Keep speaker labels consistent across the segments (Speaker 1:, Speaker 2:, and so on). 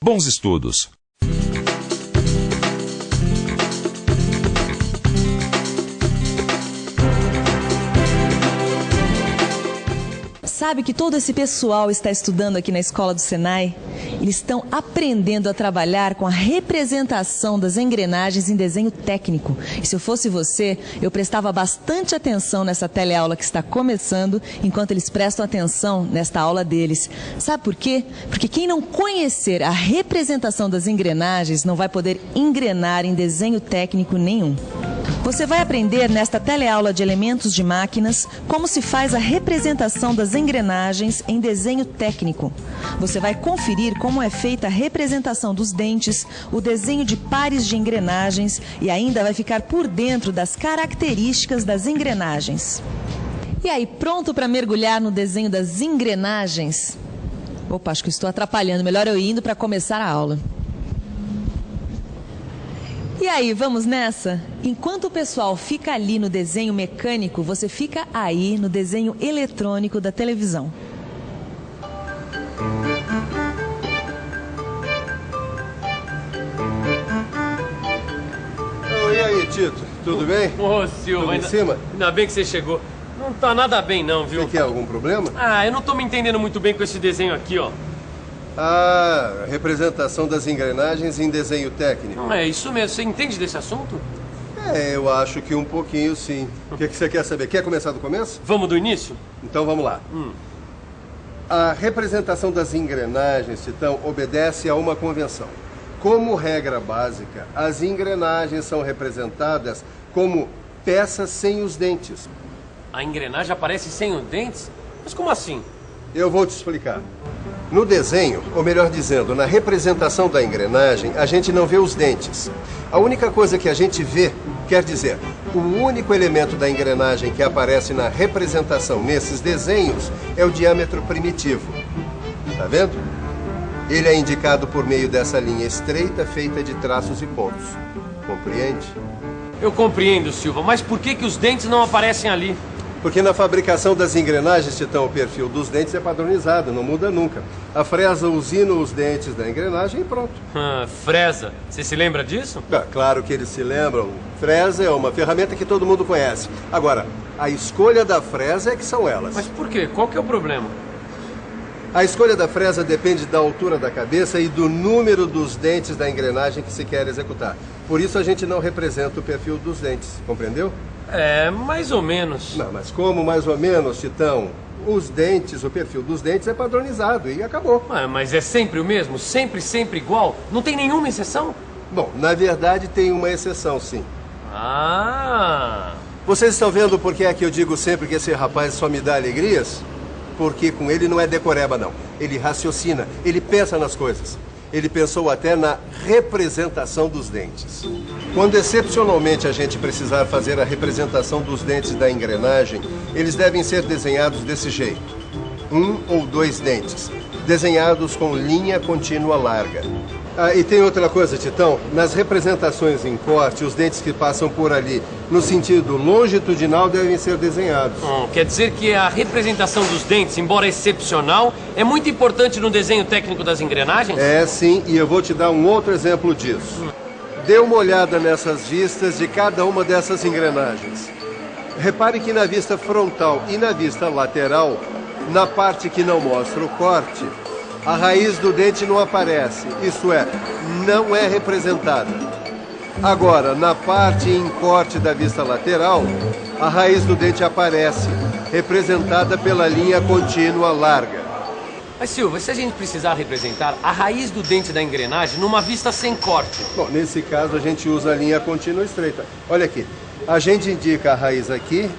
Speaker 1: Bons estudos!
Speaker 2: Sabe que todo esse pessoal está estudando aqui na escola do Senai? Eles estão aprendendo a trabalhar com a representação das engrenagens em desenho técnico. E se eu fosse você, eu prestava bastante atenção nessa teleaula que está começando, enquanto eles prestam atenção nesta aula deles. Sabe por quê? Porque quem não conhecer a representação das engrenagens não vai poder engrenar em desenho técnico nenhum. Você vai aprender nesta teleaula de elementos de máquinas como se faz a representação das engrenagens em desenho técnico. Você vai conferir como é feita a representação dos dentes, o desenho de pares de engrenagens e ainda vai ficar por dentro das características das engrenagens. E aí, pronto para mergulhar no desenho das engrenagens? Opa, acho que estou atrapalhando. Melhor eu ir indo para começar a aula. E aí, vamos nessa? Enquanto o pessoal fica ali no desenho mecânico, você fica aí no desenho eletrônico da televisão.
Speaker 3: E aí, Tito? Tudo bem?
Speaker 4: Ô, Silva,
Speaker 3: Tudo em cima?
Speaker 4: Ainda bem que você chegou. Não tá nada bem não, viu?
Speaker 3: Você quer algum problema?
Speaker 4: Ah, eu não tô me entendendo muito bem com esse desenho aqui, ó.
Speaker 3: Ah, representação das engrenagens em desenho técnico.
Speaker 4: Não, é isso mesmo. Você entende desse assunto?
Speaker 3: Eu acho que um pouquinho sim. O que você quer saber? Quer começar do começo?
Speaker 4: Vamos do início?
Speaker 3: Então vamos lá. A representação das engrenagens, Titão, obedece a uma convenção. Como regra básica, as engrenagens são representadas como peças sem os dentes.
Speaker 4: A engrenagem aparece sem os dentes? Mas como assim?
Speaker 3: Eu vou te explicar. No desenho, ou melhor dizendo, na representação da engrenagem, a gente não vê os dentes. A única coisa que a gente vê, quer dizer, o único elemento da engrenagem que aparece na representação nesses desenhos é o diâmetro primitivo. Tá vendo? Ele é indicado por meio dessa linha estreita feita de traços e pontos. Compreende?
Speaker 4: Eu compreendo, Silva, mas por que os dentes não aparecem ali?
Speaker 3: Porque na fabricação das engrenagens, Titão, o perfil dos dentes é padronizado, não muda nunca. A fresa usina os dentes da engrenagem e pronto.
Speaker 4: Fresa. Você se lembra disso?
Speaker 3: Claro que eles se lembram. Fresa é uma ferramenta que todo mundo conhece. Agora, a escolha da fresa é que são elas.
Speaker 4: Mas por quê? Qual que é o problema?
Speaker 3: A escolha da fresa depende da altura da cabeça e do número dos dentes da engrenagem que se quer executar. Por isso a gente não representa o perfil dos dentes, compreendeu?
Speaker 4: É, mais ou menos.
Speaker 3: Não, mas como mais ou menos, Titão? Os dentes, o perfil dos dentes é padronizado e acabou.
Speaker 4: Mas é sempre o mesmo? Sempre igual? Não tem nenhuma exceção?
Speaker 3: Bom, na verdade tem uma exceção, sim.
Speaker 4: Ah!
Speaker 3: Vocês estão vendo por que é que eu digo sempre que esse rapaz só me dá alegrias? Porque com ele não é decoreba, não. Ele raciocina, ele pensa nas coisas. Ele pensou até na representação dos dentes. Quando excepcionalmente a gente precisar fazer a representação dos dentes da engrenagem, eles devem ser desenhados desse jeito. 1 ou 2 dentes, desenhados com linha contínua larga. E tem outra coisa, Titão. Nas representações em corte, os dentes que passam por ali no sentido longitudinal devem ser desenhados.
Speaker 4: Quer dizer que a representação dos dentes, embora excepcional, é muito importante no desenho técnico das engrenagens?
Speaker 3: É, sim, e eu vou te dar um outro exemplo disso. Dê uma olhada nessas vistas de cada uma dessas engrenagens. Repare que na vista frontal e na vista lateral, na parte que não mostra o corte, a raiz do dente não aparece, isso é, não é representada. Agora, na parte em corte da vista lateral, a raiz do dente aparece, representada pela linha contínua larga.
Speaker 4: Mas Silva, se a gente precisar representar a raiz do dente da engrenagem numa vista sem corte?
Speaker 3: Bom, nesse caso a gente usa a linha contínua estreita. Olha aqui, a gente indica a raiz aqui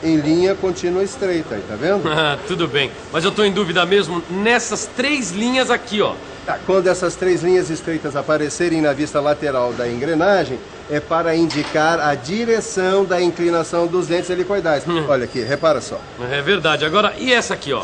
Speaker 3: em linha contínua estreita, tá vendo?
Speaker 4: Tudo bem, mas eu tô em dúvida mesmo nessas 3 linhas aqui, ó.
Speaker 3: Quando essas 3 linhas estreitas aparecerem na vista lateral da engrenagem, é para indicar a direção da inclinação dos dentes helicoidais. Olha aqui, repara só.
Speaker 4: É verdade. Agora, e essa aqui, ó?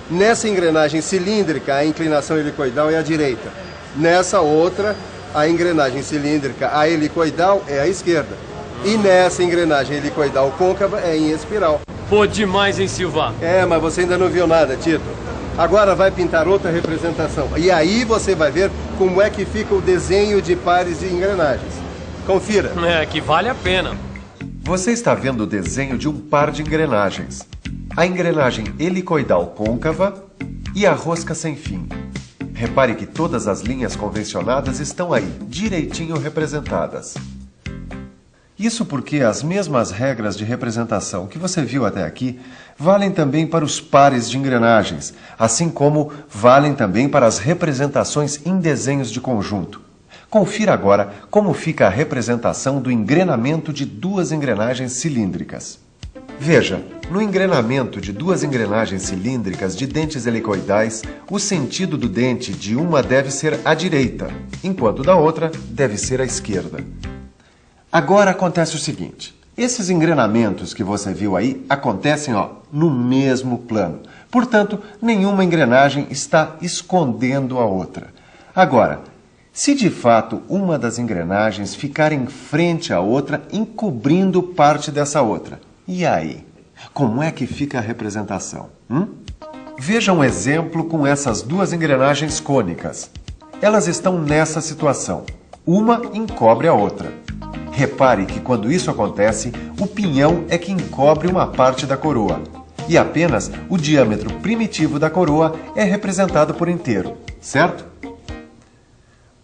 Speaker 3: Nessa engrenagem cilíndrica, a inclinação helicoidal é à direita. Nessa outra, a engrenagem cilíndrica, a helicoidal, é à esquerda. E nessa engrenagem helicoidal côncava é em espiral.
Speaker 4: Pô, demais, hein, Silva?
Speaker 3: Mas você ainda não viu nada, Tito. Agora vai pintar outra representação. E aí você vai ver como é que fica o desenho de pares de engrenagens. Confira.
Speaker 4: É, que vale a pena.
Speaker 1: Você está vendo o desenho de um par de engrenagens. A engrenagem helicoidal côncava e a rosca sem fim. Repare que todas as linhas convencionadas estão aí, direitinho representadas. Isso porque as mesmas regras de representação que você viu até aqui valem também para os pares de engrenagens, assim como valem também para as representações em desenhos de conjunto. Confira agora como fica a representação do engrenamento de duas engrenagens cilíndricas. Veja, no engrenamento de duas engrenagens cilíndricas de dentes helicoidais, o sentido do dente de uma deve ser à direita, enquanto da outra deve ser à esquerda. Agora acontece o seguinte, esses engrenamentos que você viu aí acontecem no mesmo plano. Portanto, nenhuma engrenagem está escondendo a outra. Agora, se de fato uma das engrenagens ficar em frente à outra, encobrindo parte dessa outra, e aí? Como é que fica a representação? Veja um exemplo com essas duas engrenagens cônicas. Elas estão nessa situação. Uma encobre a outra. Repare que quando isso acontece, o pinhão é que encobre uma parte da coroa. E apenas o diâmetro primitivo da coroa é representado por inteiro, certo?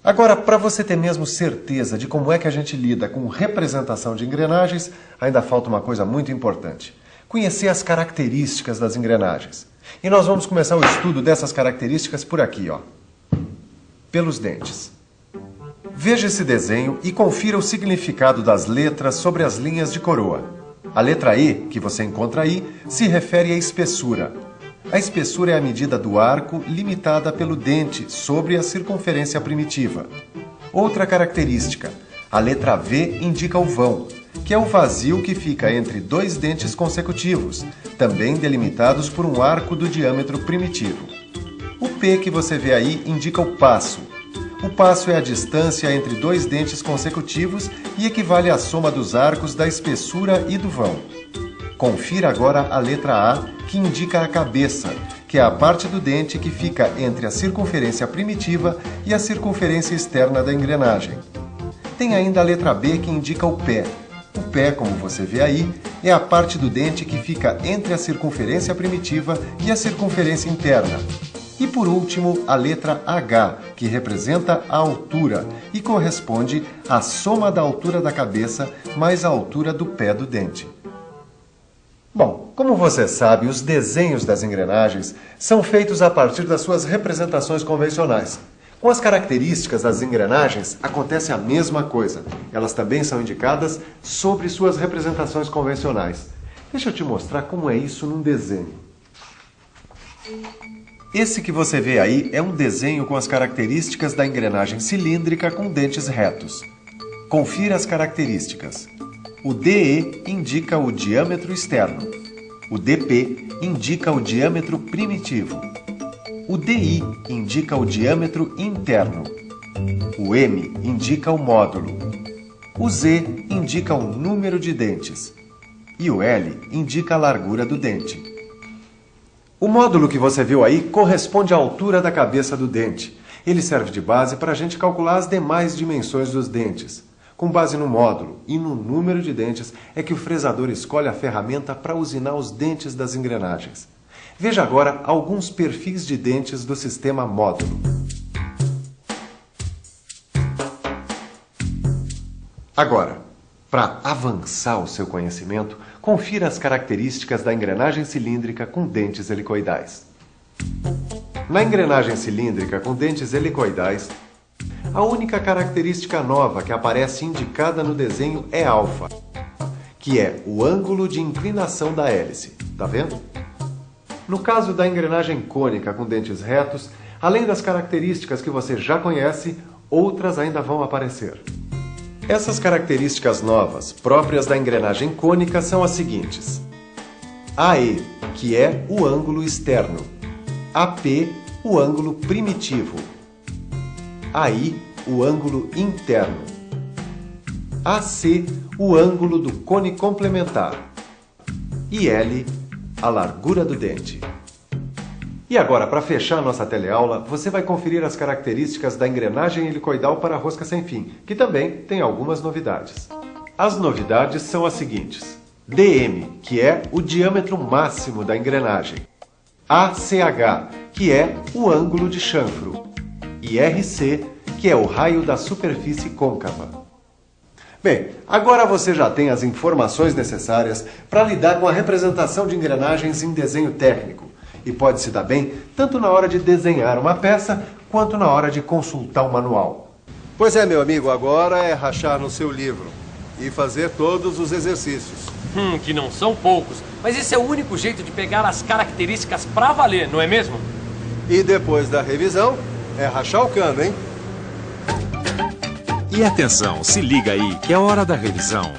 Speaker 1: Agora, para você ter mesmo certeza de como é que a gente lida com representação de engrenagens, ainda falta uma coisa muito importante. Conhecer as características das engrenagens. E nós vamos começar o estudo dessas características por aqui, pelos dentes. Veja esse desenho e confira o significado das letras sobre as linhas de coroa. A letra E, que você encontra aí, se refere à espessura. A espessura é a medida do arco limitada pelo dente sobre a circunferência primitiva. Outra característica, a letra V indica o vão, que é o vazio que fica entre dois dentes consecutivos, também delimitados por um arco do diâmetro primitivo. O P que você vê aí indica o passo. O passo é a distância entre dois dentes consecutivos e equivale à soma dos arcos da espessura e do vão. Confira agora a letra A, que indica a cabeça, que é a parte do dente que fica entre a circunferência primitiva e a circunferência externa da engrenagem. Tem ainda a letra B, que indica o pé. O pé, como você vê aí, é a parte do dente que fica entre a circunferência primitiva e a circunferência interna. E por último, a letra H, que representa a altura e corresponde à soma da altura da cabeça mais a altura do pé do dente. Bom, como você sabe, os desenhos das engrenagens são feitos a partir das suas representações convencionais. Com as características das engrenagens, acontece a mesma coisa. Elas também são indicadas sobre suas representações convencionais. Deixa eu te mostrar como é isso num desenho. Esse que você vê aí é um desenho com as características da engrenagem cilíndrica com dentes retos. Confira as características. O DE indica o diâmetro externo. O DP indica o diâmetro primitivo. O DI indica o diâmetro interno. O M indica o módulo. O Z indica o número de dentes. E o L indica a largura do dente. O módulo que você viu aí corresponde à altura da cabeça do dente. Ele serve de base para a gente calcular as demais dimensões dos dentes. Com base no módulo e no número de dentes é que o fresador escolhe a ferramenta para usinar os dentes das engrenagens. Veja agora alguns perfis de dentes do sistema módulo. Agora, para avançar o seu conhecimento, confira as características da engrenagem cilíndrica com dentes helicoidais. Na engrenagem cilíndrica com dentes helicoidais, a única característica nova que aparece indicada no desenho é alfa, que é o ângulo de inclinação da hélice. Tá vendo? No caso da engrenagem cônica com dentes retos, além das características que você já conhece, outras ainda vão aparecer. Essas características novas, próprias da engrenagem cônica, são as seguintes. AE, que é o ângulo externo. AP, o ângulo primitivo. AI, o ângulo interno. AC, o ângulo do cone complementar. E L, a largura do dente. E agora, para fechar a nossa teleaula, você vai conferir as características da engrenagem helicoidal para a rosca sem fim, que também tem algumas novidades. As novidades são as seguintes: DM, que é o diâmetro máximo da engrenagem; ACH, que é o ângulo de chanfro; e RC, que é o raio da superfície côncava. Bem, agora você já tem as informações necessárias para lidar com a representação de engrenagens em desenho técnico e pode se dar bem tanto na hora de desenhar uma peça quanto na hora de consultar um manual.
Speaker 3: Pois é, meu amigo, agora é rachar no seu livro e fazer todos os exercícios.
Speaker 4: Que não são poucos, mas esse é o único jeito de pegar as características pra valer, não é mesmo?
Speaker 3: E depois da revisão, é rachar o cano, hein?
Speaker 5: E atenção, se liga aí, que é hora da revisão.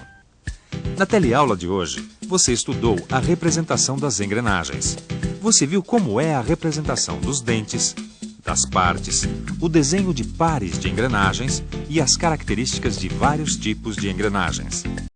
Speaker 5: Na teleaula de hoje, você estudou a representação das engrenagens. Você viu como é a representação dos dentes, das partes, o desenho de pares de engrenagens e as características de vários tipos de engrenagens.